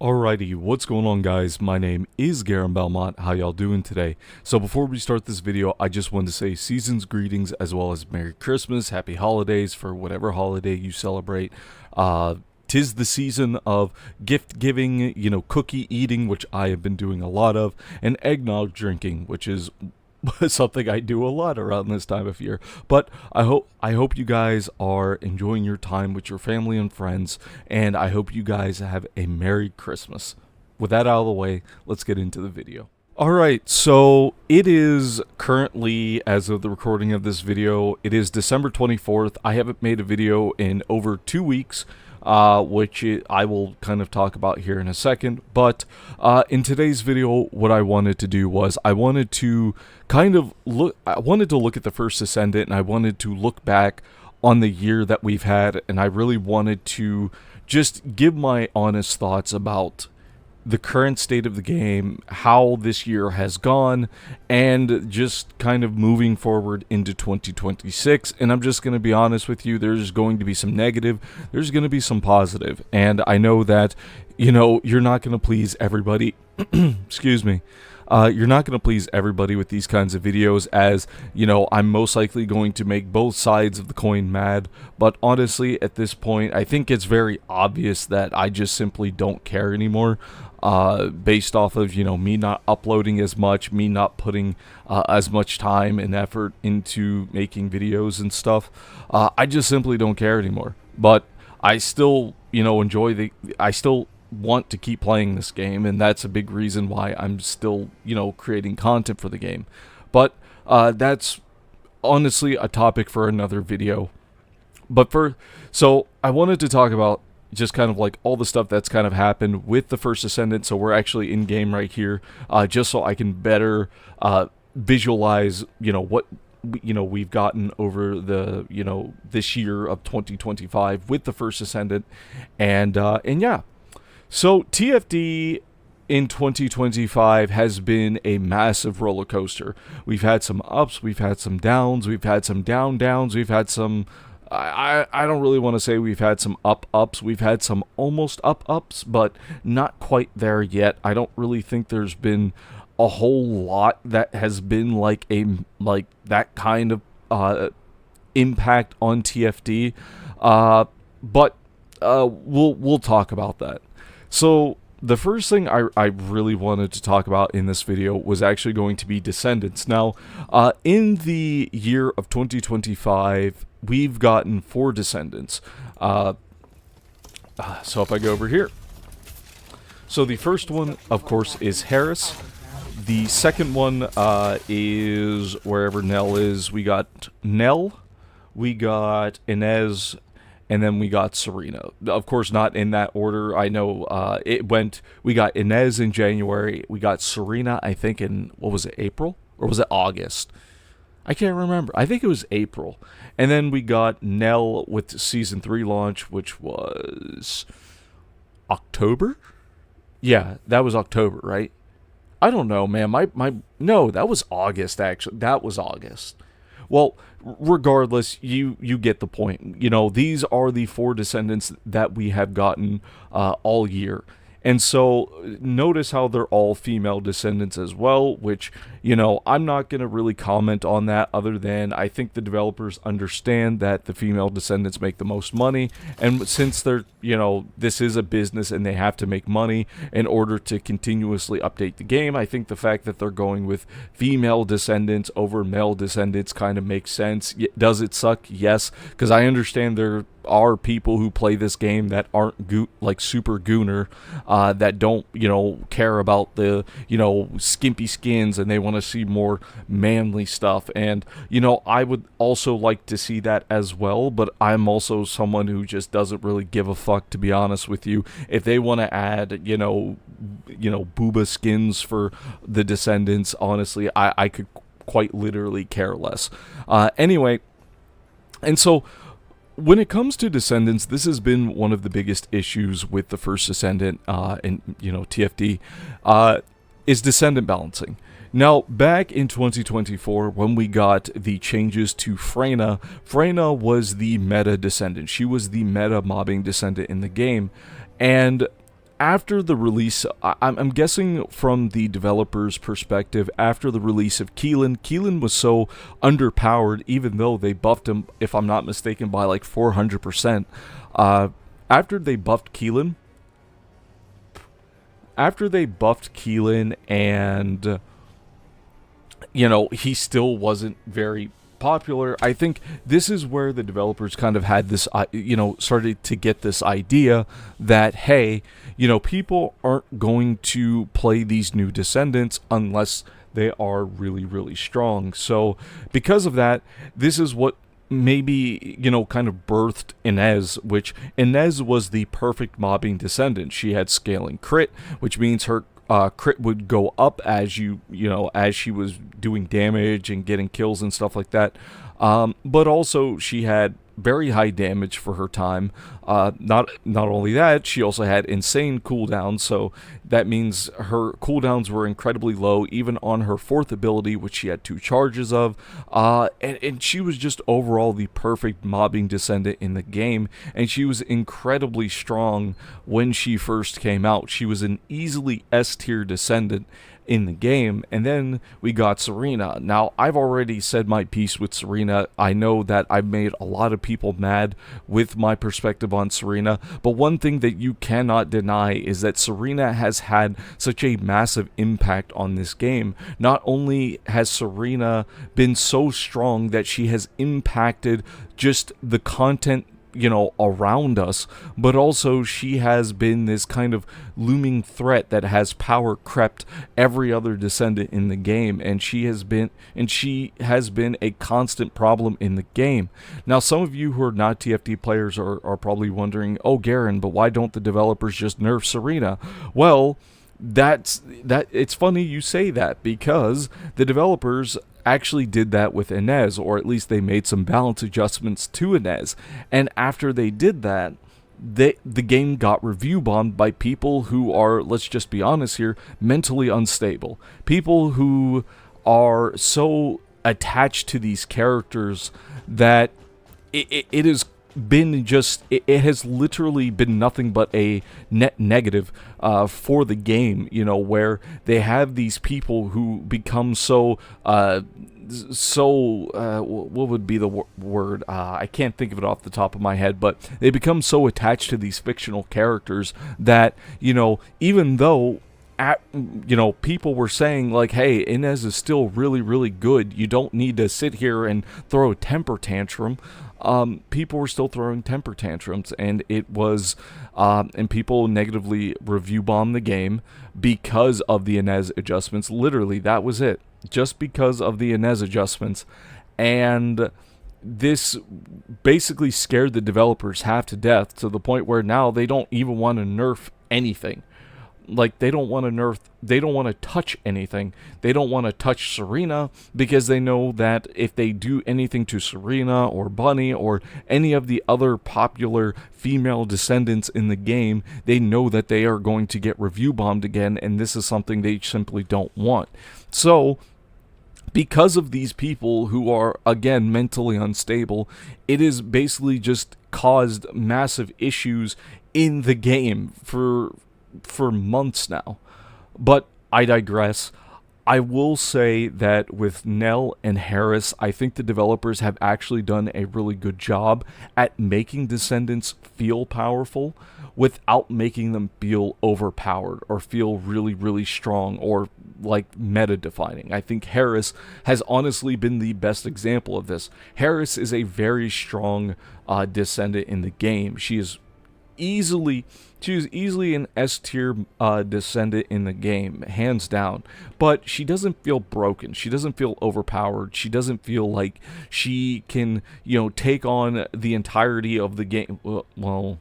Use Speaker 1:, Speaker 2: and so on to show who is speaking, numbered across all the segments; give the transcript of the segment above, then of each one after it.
Speaker 1: Alrighty, what's going on guys? My name is Garen Belmont. How y'all doing today? So before we start this video, I just wanted to say season's greetings as well as Merry Christmas, Happy Holidays for whatever holiday you celebrate. Tis the season of gift giving, cookie eating, which I have been doing a lot of, and eggnog drinking, which is something I do a lot around this time of year. But I hope you guys are enjoying your time with your family and friends, and I hope you guys have a Merry Christmas. With that out of the way, let's get into the video. Alright, so it is currently, as of the recording of this video, it is December 24th. I haven't made a video in over 2 weeks, which I will kind of talk about here in a second. But in today's video, what I wanted to do was I wanted to look at the first Descendant, and I wanted to look back on the year that we've had, and I really wanted to just give my honest thoughts about the current state of the game, how this year has gone, and just kind of moving forward into 2026. And I'm just going to be honest with you, there's going to be some negative, there's going to be some positive, and I know that, you're not going to please everybody. Excuse me. You're not going to please everybody with these kinds of videos, as, I'm most likely going to make both sides of the coin mad. But honestly, at this point, I think it's very obvious that I just simply don't care anymore. Based off of, me not uploading as much, me not putting as much time and effort into making videos and stuff. I just simply don't care anymore. But I still, I still want to keep playing this game, and that's a big reason why I'm still, creating content for the game. But that's honestly a topic for another video. So I wanted to talk about just kind of like all the stuff that's kind of happened with the first Descendant. So we're actually in game right here, just so I can better visualize, what we've gotten over the this year of 2025 with the first Descendant, and yeah. So TFD in 2025 has been a massive roller coaster. We've had some ups, we've had some downs, we've had some downs, we've had some, I don't really want to say we've had some ups, we've had some almost ups, but not quite there yet. I don't really think there's been a whole lot that has been like that kind of impact on TFD, but we'll talk about that. So the first thing I really wanted to talk about in this video was actually going to be Descendants. Now, in the year of 2025, we've gotten 4 Descendants. So if I go over here. So the first one, of course, is Harris. The second one is wherever Nell is. We got Nell, we got Inez, and then we got Serena. Of course, not in that order. I know we got Inez in January. We got Serena, I think, in, what was it, April? Or was it August? I can't remember. I think it was April. And then we got Nell with Season 3 launch, which was October? Yeah, that was October, right? I don't know, man. No, that was August, actually. That was August. Well, regardless, you get the point. These are the 4 Descendants that we have gotten all year. And so notice how they're all female Descendants as well, which, I'm not going to really comment on that, other than I think the developers understand that the female Descendants make the most money. And since they're, this is a business and they have to make money in order to continuously update the game, I think the fact that they're going with female Descendants over male Descendants kind of makes sense. Does it suck? Yes, because I understand there are people who play this game that aren't super gooner, that don't care about the skimpy skins, and they want to see more manly stuff. And I would also like to see that as well, but I'm also someone who just doesn't really give a fuck, to be honest with you. If they want to add booba skins for the Descendants, honestly, I could quite literally care less. Anyway, and so when it comes to Descendants, this has been one of the biggest issues with the first Descendant and TFD, is Descendant balancing. Now, back in 2024, when we got the changes to Freyna, Freyna was the meta Descendant. She was the meta mobbing Descendant in the game, and after the release, I'm guessing from the developer's perspective, after the release of Keelan was so underpowered, even though they buffed him, if I'm not mistaken, by like 400%. After they buffed Keelan, and he still wasn't very popular. I think this is where the developers kind of had this, started to get this idea that, hey, people aren't going to play these new Descendants unless they are really, really strong. So because of that, this is what maybe, kind of birthed Inez, which Inez was the perfect mobbing Descendant. She had scaling crit, which means her crit would go up as as she was doing damage and getting kills and stuff like that. But also she had very high damage for her time. Not only that, she also had insane cooldowns, so that means her cooldowns were incredibly low, even on her 4th ability, which she had 2 charges of, and she was just overall the perfect mobbing Descendant in the game, and she was incredibly strong when she first came out. She was an easily S-tier Descendant in the game, and then we got Serena. Now, I've already said my piece with Serena. I know that I've made a lot of people mad with my perspective on Serena, but one thing that you cannot deny is that Serena has had such a massive impact on this game. Not only has Serena been so strong that she has impacted just the content around us, but also she has been this kind of looming threat that has power crept every other Descendant in the game, and she has been a constant problem in the game. Now, some of you who are not TFT players are probably wondering, oh, Garen, but why don't the developers just nerf Serena? Well, it's funny you say that, because the developers actually did that with Inez, or at least they made some balance adjustments to Inez. And after they did that, the game got review bombed by people who are, let's just be honest here, mentally unstable. People who are so attached to these characters that it has been just, it has literally been nothing but a net negative for the game, where they have these people who become so what would be the word? I can't think of it off the top of my head, but they become so attached to these fictional characters that, even though people were saying like, hey, Inez is still really, really good, you don't need to sit here and throw a temper tantrum. People were still throwing temper tantrums, and it was, and people negatively review bombed the game because of the Inez adjustments. Literally, that was it. Just because of the Inez adjustments. And this basically scared the developers half to death, to the point where now they don't even want to nerf anything. Like, they don't want to touch anything. They don't want to touch Serena, because they know that if they do anything to Serena or Bunny or any of the other popular female Descendants in the game, they know that they are going to get review bombed again, and this is something they simply don't want. So, because of these people who are, again, mentally unstable, it is basically just caused massive issues in the game for months now. But I digress. I will say that with Nell and Harris, I think the developers have actually done a really good job at making Descendants feel powerful without making them feel overpowered or feel really, really strong or like meta defining. I think Harris has honestly been the best example of this. Harris is a very strong Descendant in the game. She is easily an S-tier Descendant in the game, hands down. But she doesn't feel broken. She doesn't feel overpowered. She doesn't feel like she can, take on the entirety of the game. Well,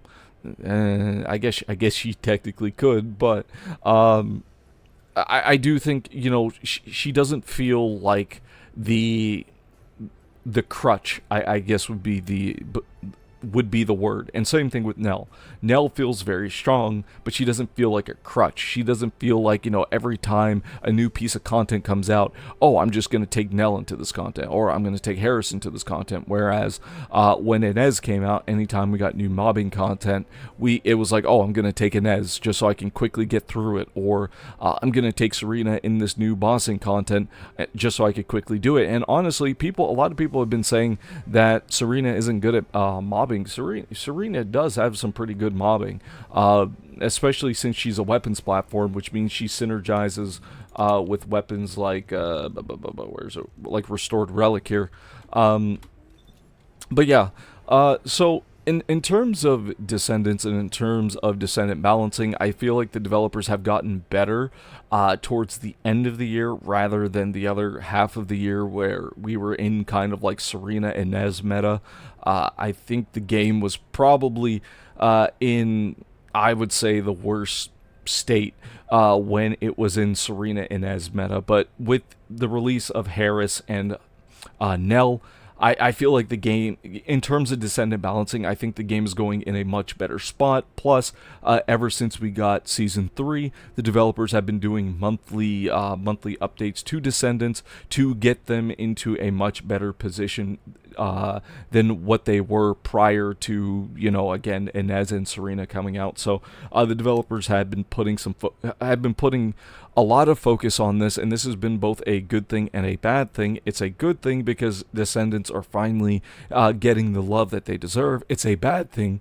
Speaker 1: I guess she technically could, but I do think, she doesn't feel like the crutch, I guess would be would be the word. And same thing with Nell. Nell feels very strong, but she doesn't feel like a crutch. She doesn't feel like, every time a new piece of content comes out, oh, I'm just going to take Nell into this content, or I'm going to take Harris into this content. Whereas when Inez came out, anytime we got new mobbing content, it was like, oh, I'm going to take Inez just so I can quickly get through it, or I'm going to take Serena in this new bossing content just so I could quickly do it. And honestly, a lot of people have been saying that Serena isn't good at mobbing. Serena does have some pretty good mobbing, especially since she's a weapons platform, which means she synergizes with weapons like where's it? Like Restored Relic here. But yeah, so in terms of Descendants and in terms of Descendant balancing, I feel like the developers have gotten better towards the end of the year rather than the other half of the year where we were in kind of like Serena and Inez meta. I think the game was probably in, I would say, the worst state when it was in Serena and Inez meta. But with the release of Harris and Nell, I feel like the game, in terms of Descendant balancing, I think the game is going in a much better spot. Plus, ever since we got Season 3, the developers have been doing monthly updates to Descendants to get them into a much better position than what they were prior to, again, Inez and Serena coming out. So the developers had been putting a lot of focus on this, and this has been both a good thing and a bad thing. It's a good thing because Descendants are finally getting the love that they deserve. It's a bad thing.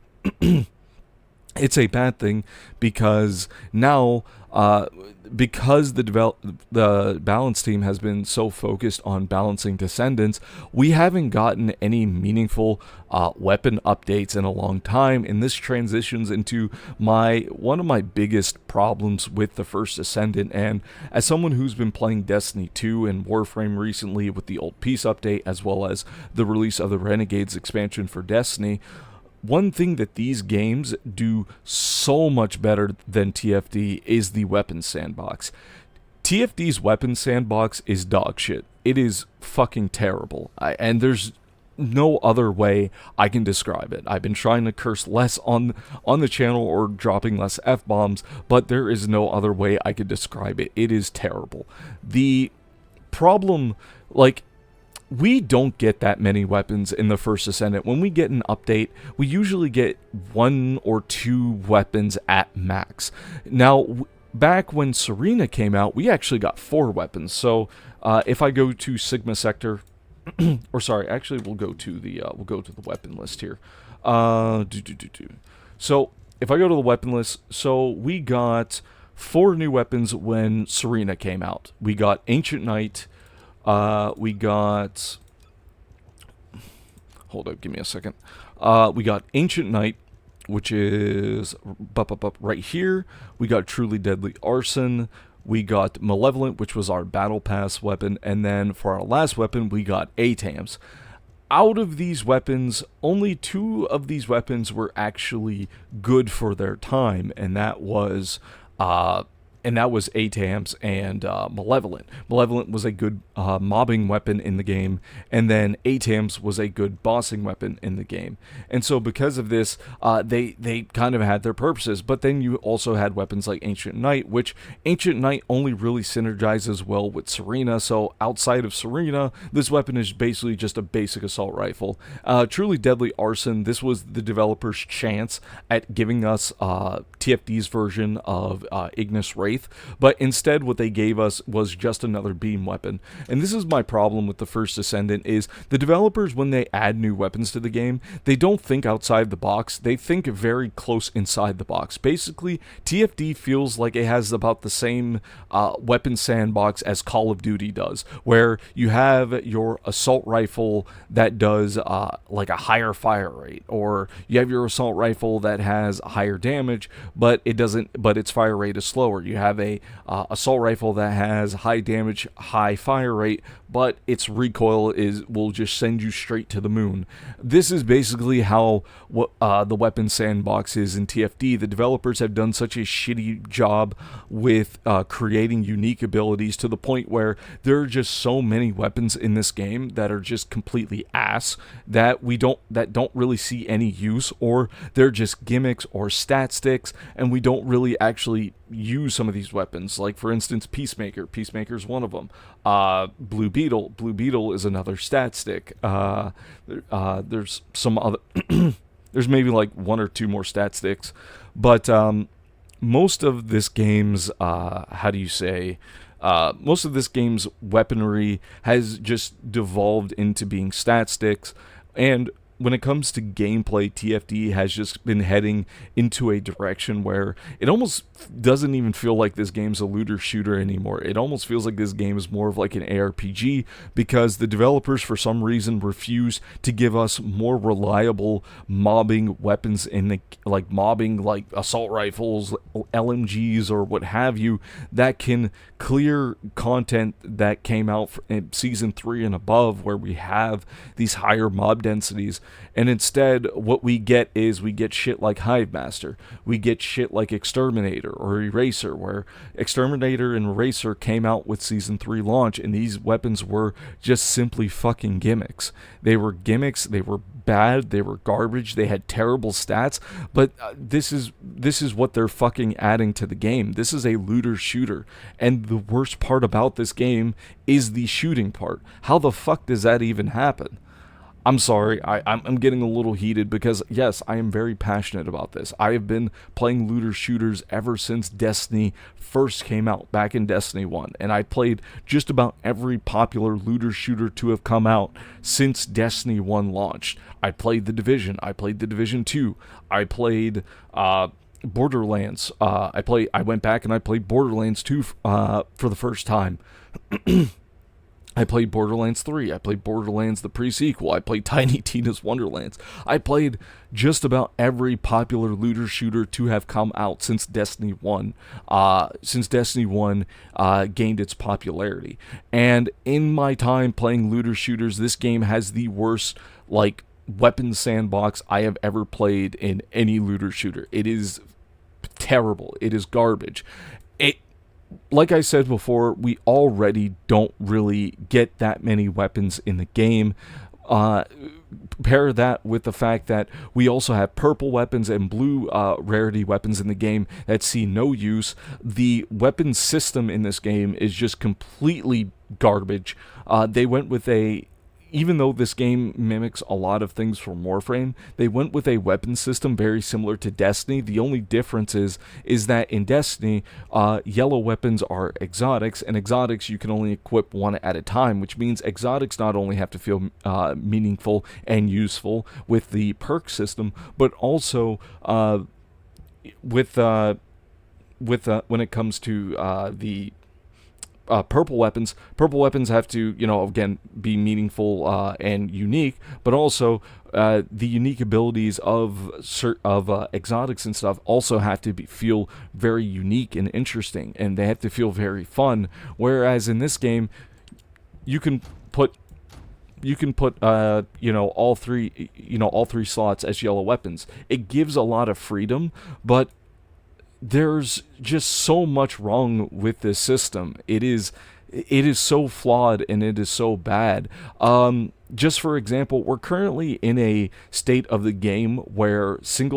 Speaker 1: It's a bad thing because now, because the balance team has been so focused on balancing Descendants, we haven't gotten any meaningful weapon updates in a long time, and this transitions into one of my biggest problems with the first Descendant. And as someone who's been playing Destiny 2 and Warframe recently with the Old Peace update, as well as the release of the Renegades expansion for Destiny, one thing that these games do so much better than TFD is the weapons sandbox. TFD's weapons sandbox is dog shit. It is fucking terrible. And there's no other way I can describe it. I've been trying to curse less on the channel or dropping less F-bombs, but there is no other way I could describe it. It is terrible. The problem, we don't get that many weapons in the first Descendant. When we get an update, we usually get 1 or 2 weapons at max. Now, back when Serena came out, we actually got 4 weapons. So, if I go to Sigma Sector, or sorry, actually we'll go to the weapon list here. So, if I go to the weapon list, so we got 4 new weapons when Serena came out. We got Ancient Knight. We got, hold up, give me a second. We got Ancient Knight, which is right here. We got Truly Deadly Arson. We got Malevolent, which was our Battle Pass weapon. And then for our last weapon, we got ATAMs. Out of these weapons, only 2 of these weapons were actually good for their time, and that was ATAMs and Malevolent. Malevolent was a good mobbing weapon in the game, and then ATAMs was a good bossing weapon in the game. And so because of this, they kind of had their purposes. But then you also had weapons like Ancient Knight, which Ancient Knight only really synergizes well with Serena. So outside of Serena, this weapon is basically just a basic assault rifle. Truly Deadly Arson, this was the developer's chance at giving us TFD's version of Ignis Wraith. But instead what they gave us was just another beam weapon. And this is my problem with the first Descendant, is the developers, when they add new weapons to the game, they don't think outside the box, they think very close inside the box. Basically, TFD feels like it has about the same weapon sandbox as Call of Duty does, where you have your assault rifle that does like a higher fire rate, or you have your assault rifle that has higher damage, but its fire rate is slower. You have a assault rifle that has high damage, high fire rate, but its recoil will just send you straight to the moon. This is basically how the weapon sandbox is in TFD. The developers have done such a shitty job with creating unique abilities to the point where there are just so many weapons in this game that are just completely ass that don't really see any use, or they're just gimmicks or stat sticks, and we don't really actually use some of these weapons. Like, for instance, Peacemaker's one of them. Blue Beetle is another stat stick. There's some other there's maybe like one or two more stat sticks, but most of this game's most of this game's weaponry has just devolved into being stat sticks, and when it comes to gameplay, TFD has just been heading into a direction where it almost doesn't even feel like this game's a looter shooter anymore. It almost feels like this game is more of like an ARPG, because the developers for some reason refuse to give us more reliable mobbing weapons in the mobbing like assault rifles, LMGs, or what have you, that can clear content that came out in season 3 and above, where we have these higher mob densities. And instead, what we get shit like Hive Master. We get shit like Exterminator or Eraser, where Exterminator and Eraser came out with Season 3 launch, and these weapons were just simply fucking gimmicks. They were gimmicks, they were bad, they were garbage, they had terrible stats, but this is what they're fucking adding to the game. This is a looter shooter, and the worst part about this game is the shooting part. How the fuck does that even happen? I'm sorry, I'm getting a little heated because, yes, I am very passionate about this. I have been playing looter shooters ever since Destiny first came out, back in Destiny 1, and I played just about every popular looter shooter to have come out since Destiny 1 launched. I played The Division, I played The Division 2, I played Borderlands, I went back and I played Borderlands 2 for the first time. I played Borderlands 3, I played Borderlands the pre-sequel, I played Tiny Tina's Wonderlands. I played just about every popular looter shooter to have come out since Destiny 1, gained its popularity. And in my time playing looter shooters, this game has the worst, weapon sandbox I have ever played in any looter shooter. It is terrible. It is garbage. Like I said before, we already don't really get that many weapons in the game. Pair that with the fact that we also have purple weapons and blue rarity weapons in the game that see no use. The weapon system in this game is just completely garbage. They went with even though this game mimics a lot of things from Warframe, they went with a weapon system very similar to Destiny. The only difference is that in Destiny, yellow weapons are exotics, and exotics you can only equip one at a time, which means exotics not only have to feel meaningful and useful with the perk system, but also when it comes to the purple weapons have to, again, be meaningful and unique, but also the unique abilities of exotics and stuff also have to feel very unique and interesting, and they have to feel very fun. Whereas in this game, you can put all three slots as yellow weapons. It gives a lot of freedom, but there's just so much wrong with this system. It is so flawed and it is so bad. Just for example, we're currently in a state of the game where bossing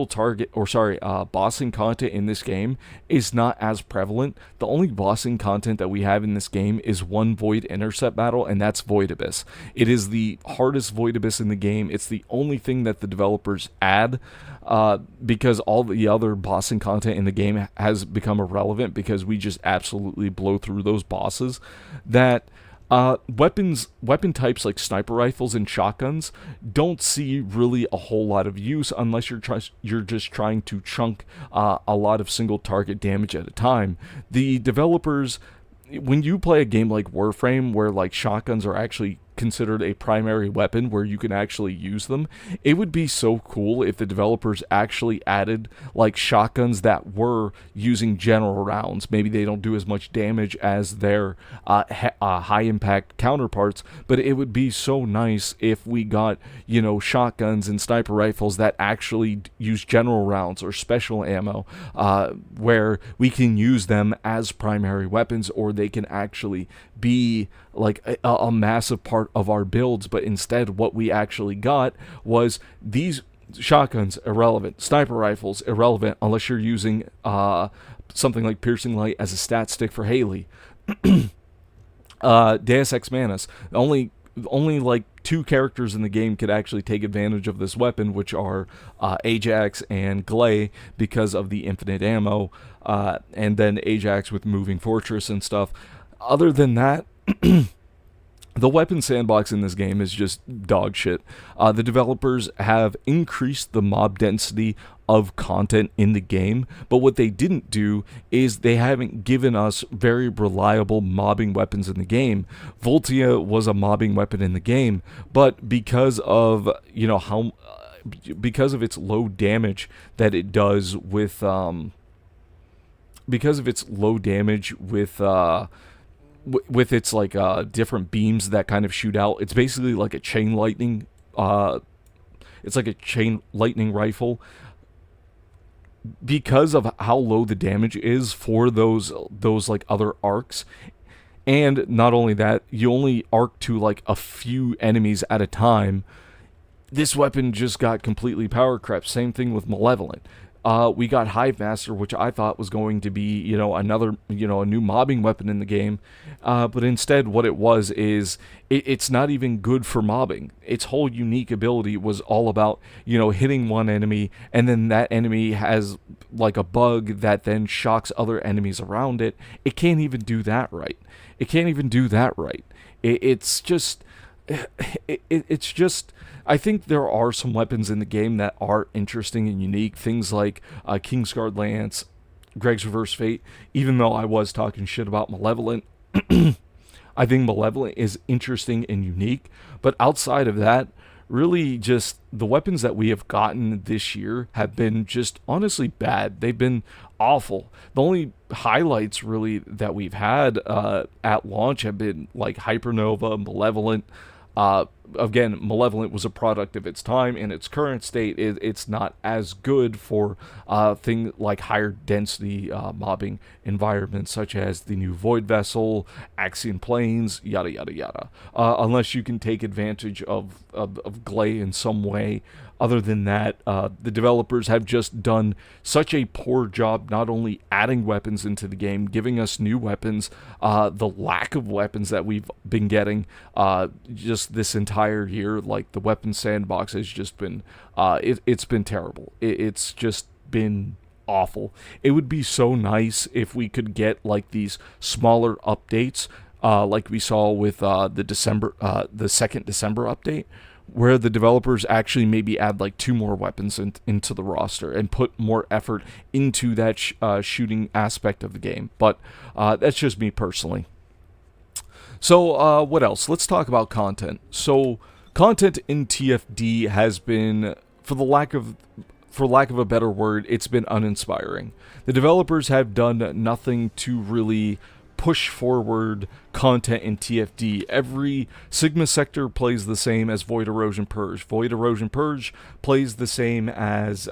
Speaker 1: content in this game is not as prevalent. The only bossing content that we have in this game is one Void Intercept battle, and that's Void Abyss. It is the hardest Void Abyss in the game. It's the only thing that the developers add, because all the other bossing content in the game has become irrelevant because we just absolutely blow through those bosses. That weapon types like sniper rifles and shotguns don't see really a whole lot of use unless you're just trying to chunk a lot of single target damage at a time. The developers, when you play a game like Warframe, where shotguns are actually considered a primary weapon where you can actually use them. It would be so cool if the developers actually added like shotguns that were using general rounds. Maybe they don't do as much damage as their high impact counterparts, but it would be so nice if we got, you know, shotguns and sniper rifles that actually use general rounds or special ammo, where we can use them as primary weapons, or they can actually be like a massive part of our builds. But instead what we actually got was these shotguns irrelevant, sniper rifles irrelevant unless you're using something like piercing light as a stat stick for Haley. Deus Ex Manus, only like 2 characters in the game could actually take advantage of this weapon, which are Ajax and Glay, because of the infinite ammo, and then Ajax with moving fortress and stuff. Other than that, the weapon sandbox in this game is just dog shit. The developers have increased the mob density of content in the game, but what they didn't do is they haven't given us very reliable mobbing weapons in the game. Voltia was a mobbing weapon in the game, but because of, you know, because of its low damage that it does with with its like different beams that kind of shoot out. It's basically like a chain lightning. It's like a chain lightning rifle. Because of how low the damage is for those like other arcs, and not only that, you only arc to like a few enemies at a time. This weapon just got completely power crept. Same thing with Malevolent. We got Hive Master, which I thought was going to be, you know, another, you know, a new mobbing weapon in the game. But instead what it was is, it's not even good for mobbing. Its whole unique ability was all about, you know, hitting one enemy, and then that enemy has like a bug that then shocks other enemies around it. It can't even do that right. It's just... It's just... I think there are some weapons in the game that are interesting and unique. Things like Kingsguard Lance, Greg's Reverse Fate. Even though I was talking shit about Malevolent, I think Malevolent is interesting and unique. But outside of that, really just the weapons that we have gotten this year have been just honestly bad. They've been awful. The only highlights really that we've had at launch have been like Hypernova, Malevolent. Again, Malevolent was a product of its time. In its current state, it's not as good for things like higher density mobbing environments, such as the new Void Vessel, Axion Plains, yada yada yada. Unless you can take advantage of Glay in some way. Other than that, the developers have just done such a poor job not only adding weapons into the game, giving us new weapons, the lack of weapons that we've been getting just this entire year. Like, the weapon sandbox has just been, it's been terrible. It's just been awful. It would be so nice if we could get like these smaller updates, like we saw with the second December update, where the developers actually maybe add like 2 more weapons into the roster and put more effort into that shooting aspect of the game. But that's just me personally. So what else? Let's talk about content. So content in TFD has been, for lack of a better word, it's been uninspiring. The developers have done nothing to really push forward content in TFD. Every Sigma sector plays the same as Void Erosion Purge. Void Erosion Purge plays the same as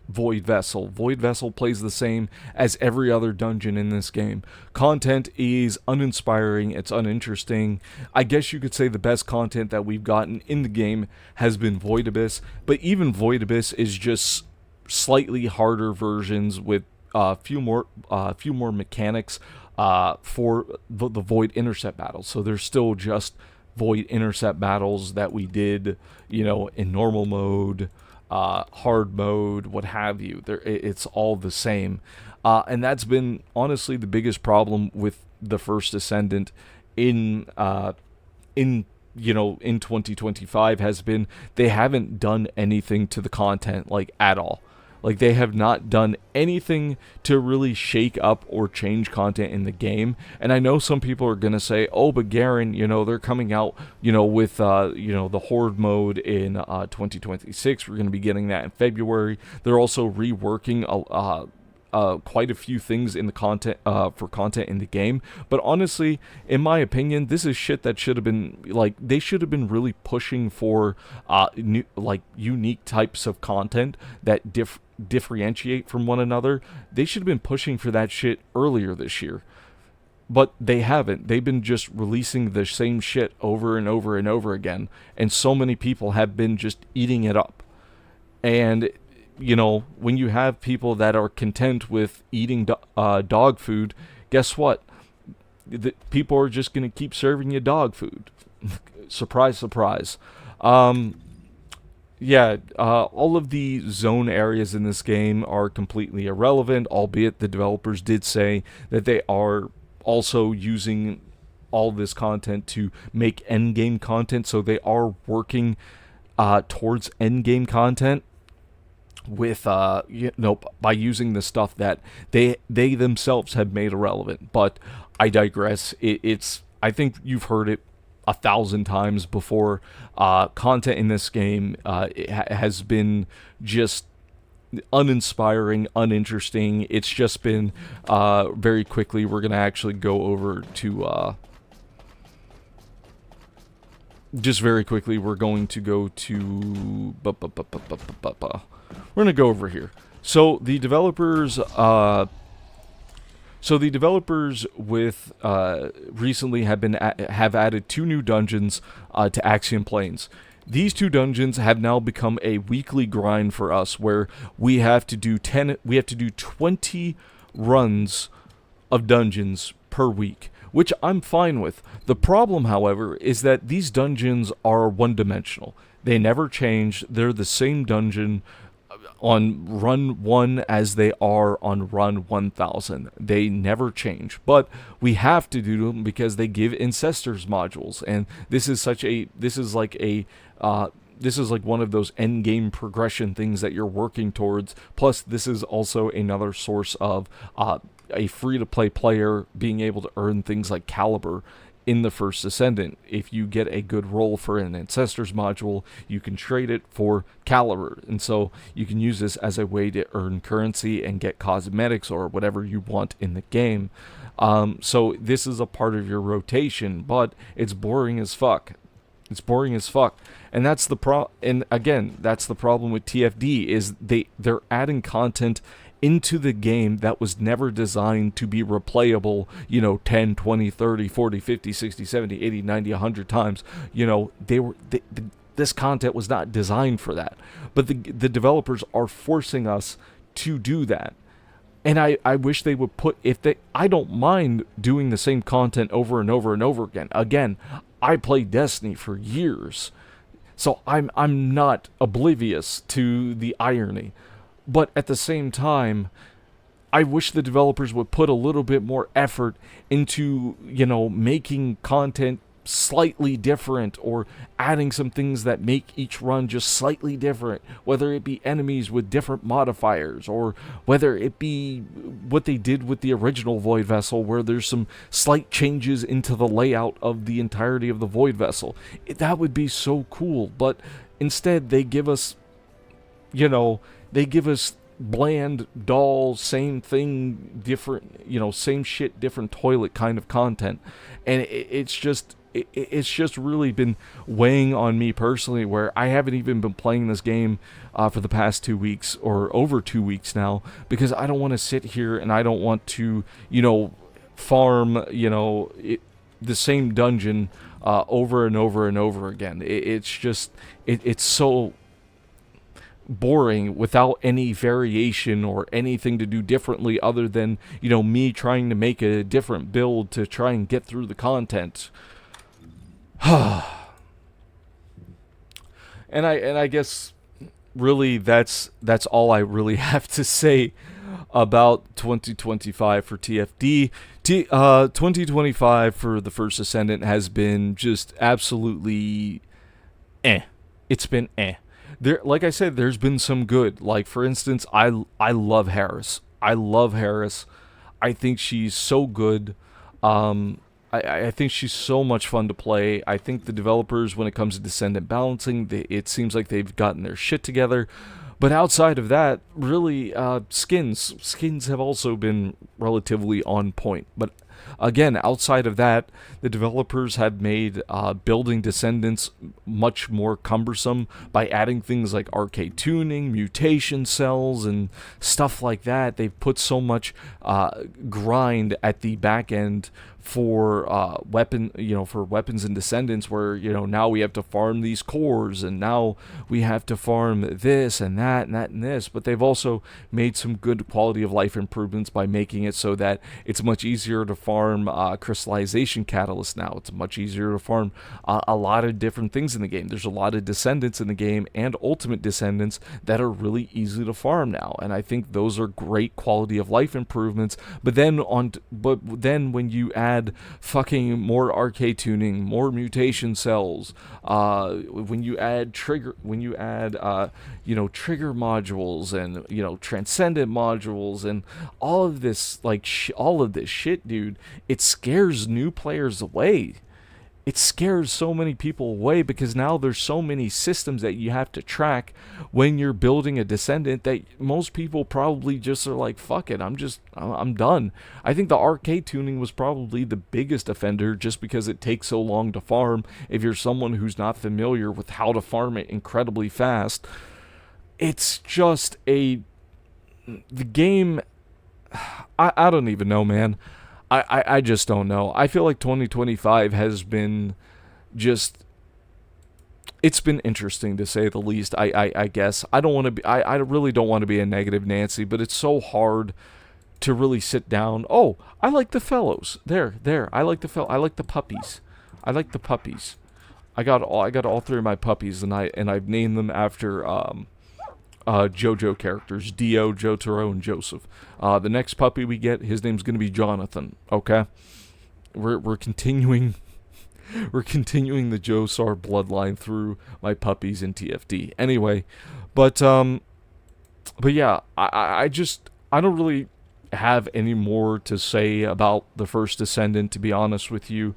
Speaker 1: Void Vessel. Void Vessel plays the same as every other dungeon in this game. Content is uninspiring. It's uninteresting. I guess you could say the best content that we've gotten in the game has been Void Abyss, but even Void Abyss is just slightly harder versions with a few more mechanics for the Void Intercept battles. So there's still just Void Intercept battles that we did, you know, in normal mode, hard mode, what have you. It's all the same. And that's been honestly the biggest problem with the first Descendant in 2025 has been they haven't done anything to the content like at all. Like, they have not done anything to really shake up or change content in the game. And I know some people are going to say, oh, but Garen, they're coming out, with, the Horde mode in 2026. We're going to be getting that in February. They're also reworking quite a few things in the content for content in the game. But honestly, in my opinion, this is shit that should have been, like, they should have been really pushing for new, like, unique types of content that differentiate from one another. They should have been pushing for that shit earlier this year. But they haven't. They've been just releasing the same shit over and over and over again. And so many people have been just eating it up. And when you have people that are content with eating dog food, guess what? People are just going to keep serving you dog food. Surprise, surprise. All of the zone areas in this game are completely irrelevant, albeit the developers did say that they are also using all this content to make endgame content, so they are working towards endgame content with by using the stuff that they themselves have made irrelevant. But I digress. I think you've heard it 1,000 times before. Content in this game has been just uninspiring, uninteresting. It's just been very quickly. We're gonna actually go over to just very quickly. We're going to go to we're going to go over here. So the developers with recently have added 2 new dungeons to Axiom Plains. These 2 dungeons have now become a weekly grind for us, where we have to do 20 runs of dungeons per week, which I'm fine with. The problem, however, is that these dungeons are one-dimensional. They never change. They're the same dungeon on run 1 as they are on run 1000. They never change, but we have to do them because they give ancestors modules, and this is like one of those end game progression things that you're working towards. Plus, this is also another source of a free-to-play player being able to earn things like Caliber in the first Descendant. If you get a good roll for an Ancestors module, you can trade it for Caliber, and so you can use this as a way to earn currency and get cosmetics or whatever you want in the game. So this is a part of your rotation, but it's boring as fuck. It's boring as fuck, and that's the and again, that's the problem with TFD, is they're adding content into the game that was never designed to be replayable, 10, 20, 30, 40, 50, 60, 70, 80, 90, 100 times. This content was not designed for that. But the developers are forcing us to do that. And I wish they would I don't mind doing the same content over and over and over again. Again, I played Destiny for years, so I'm not oblivious to the irony. But at the same time, I wish the developers would put a little bit more effort into, making content slightly different, or adding some things that make each run just slightly different, whether it be enemies with different modifiers, or whether it be what they did with the original Void Vessel, where there's some slight changes into the layout of the entirety of the Void Vessel. That would be so cool, but instead they give us, bland, dull, same thing, different, same shit, different toilet kind of content. And it's just really been weighing on me personally, where I haven't even been playing this game for the past 2 weeks, or over 2 weeks now, because I don't want to sit here and I don't want to, farm, the same dungeon over and over and over again. It's so boring without any variation or anything to do differently, other than me trying to make a different build to try and get through the content. And I guess really that's all I really have to say about 2025 for TFD. 2025 for the first Descendant has been just absolutely It's been there, like I said, there's been some good. Like for instance, I love Harris. I love Harris. I think she's so good. Um, I think she's so much fun to play. I think the developers, when it comes to Descendant balancing, it seems like they've gotten their shit together. But outside of that, really, skins have also been relatively on point. But again, outside of that, the developers have made building Descendants much more cumbersome by adding things like arcade tuning, mutation cells, and stuff like that. They've put so much grind at the back end for for weapons and Descendants, where now we have to farm these cores, and now we have to farm this and that and that and this. But they've also made some good quality of life improvements by making it so that it's much easier to farm crystallization catalyst now. It's much easier to farm a lot of different things in the game. There's a lot of Descendants in the game and ultimate Descendants that are really easy to farm now, and I think those are great quality of life improvements. But then when you add fucking more arcade tuning, more mutation cells, when you add trigger modules, and transcendent modules, and all of this all of this shit, dude, it scares new players away. It scares so many people away because now there's so many systems that you have to track when you're building a Descendant that most people probably just are like, fuck it, I'm done. I think the arcade tuning was probably the biggest offender, just because it takes so long to farm. If you're someone who's not familiar with how to farm it incredibly fast, it's just the game, I don't even know, man. I just don't know. I feel like 2025 has been just, it's been interesting to say the least. I guess I don't want to be, I really don't want to be a negative Nancy, but it's so hard to really sit down. Oh, I like the fellows. There. I like I like the puppies. I like the puppies. I got all three of my puppies, and I've named them after JoJo characters: Dio, Jotaro, and Joseph. The next puppy we get, his name's gonna be Jonathan. Okay, we're continuing we're continuing the Josar bloodline through my puppies in TFD. Anyway, but yeah, I don't really have any more to say about the first Descendant, to be honest with you.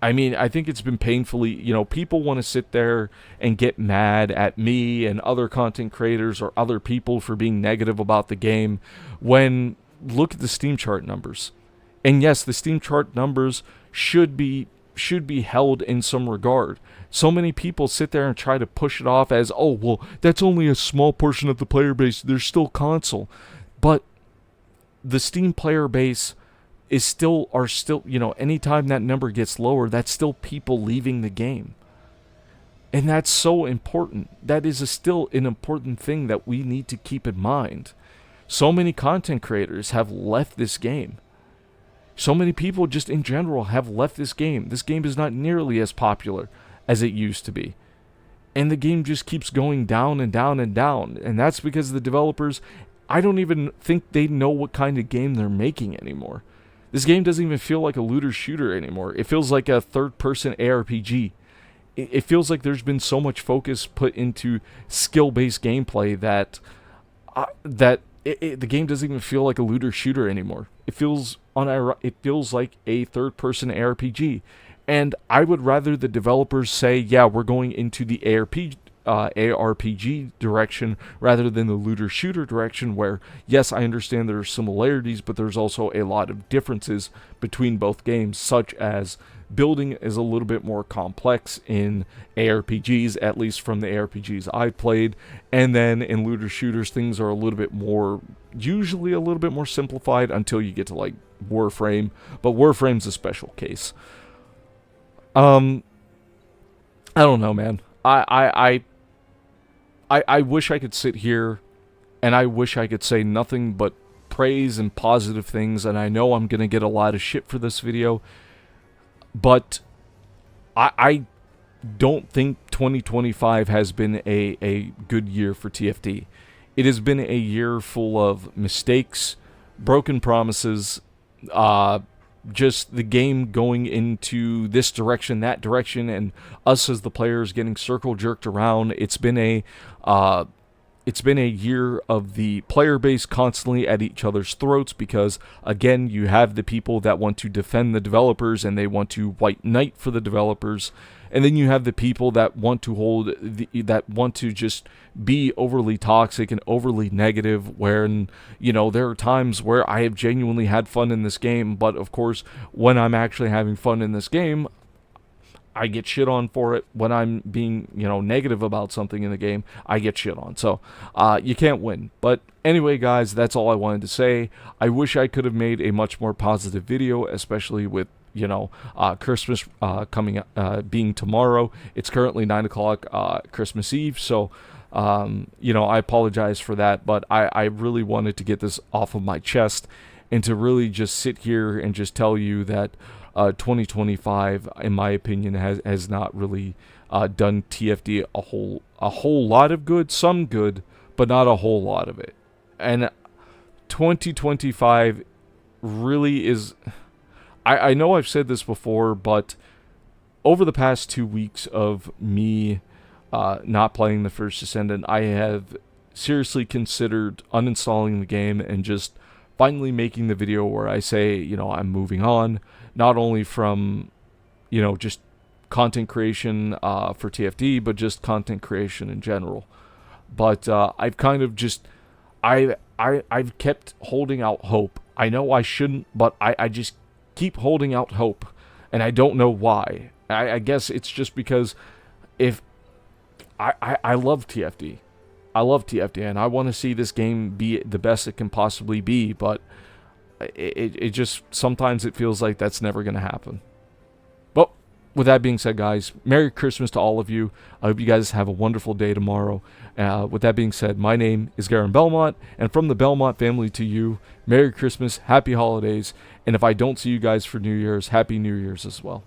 Speaker 1: I mean, I think it's been painfully, people want to sit there and get mad at me and other content creators or other people for being negative about the game, when look at the Steam chart numbers. And yes, the Steam chart numbers should be held in some regard. So many people sit there and try to push it off as, oh, well, that's only a small portion of the player base. There's still console. But the Steam player base are still, anytime that number gets lower, that's still people leaving the game. And that's so important. That is still an important thing that we need to keep in mind. So many content creators have left this game. So many people just in general have left this game. This game is not nearly as popular as it used to be. And the game just keeps going down and down and down. And that's because the developers, I don't even think they know what kind of game they're making anymore. This game doesn't even feel like a looter shooter anymore. It feels like a third-person ARPG. It feels like there's been so much focus put into skill-based gameplay that the game doesn't even feel like a looter shooter anymore. It feels like a third-person ARPG. And I would rather the developers say, yeah, we're going into the ARPG direction rather than the looter shooter direction, where, yes, I understand there are similarities, but there's also a lot of differences between both games, such as building is a little bit more complex in ARPGs, at least from the ARPGs I played, and then in looter shooters things are usually a little bit more simplified until you get to like Warframe, but Warframe's a special case. I don't know, man. I wish I could sit here and I wish I could say nothing but praise and positive things, and I know I'm going to get a lot of shit for this video, but I don't think 2025 has been a good year for TFD. It has been a year full of mistakes, broken promises, just the game going into this direction, that direction, and us as the players getting circle jerked around. It's been a year of the player base constantly at each other's throats because, again, you have the people that want to defend the developers and they want to white knight for the developers, and then you have the people that want to just be overly toxic and overly negative. Where, there are times where I have genuinely had fun in this game, but of course, when I'm actually having fun in this game, I get shit on for it. When I'm being, negative about something in the game, I get shit on. So, you can't win. But anyway, guys, that's all I wanted to say. I wish I could have made a much more positive video, especially with, Christmas coming being tomorrow. It's currently 9 o'clock Christmas Eve. So, I apologize for that. But I really wanted to get this off of my chest and to really just sit here and just tell you that 2025, in my opinion, has not really done TFD a whole lot of good, some good, but not a whole lot of it. And 2025 really is. I know I've said this before, but over the past 2 weeks of me not playing the first Descendant, I have seriously considered uninstalling the game and just finally making the video where I say, I'm moving on, not only from, just content creation for TFD, but just content creation in general. But I've kind of just, I've kept holding out hope. I know I shouldn't, but I just keep holding out hope, and I don't know why. I guess it's just because if I love TFD. I love TFD, and I want to see this game be the best it can possibly be, but it just, sometimes it feels like that's never going to happen. But with that being said, guys, Merry Christmas to all of you. I hope you guys have a wonderful day tomorrow. With that being said, my name is Garen Belmont, and from the Belmont family to you, Merry Christmas, Happy Holidays, and if I don't see you guys for New Year's, Happy New Year's as well.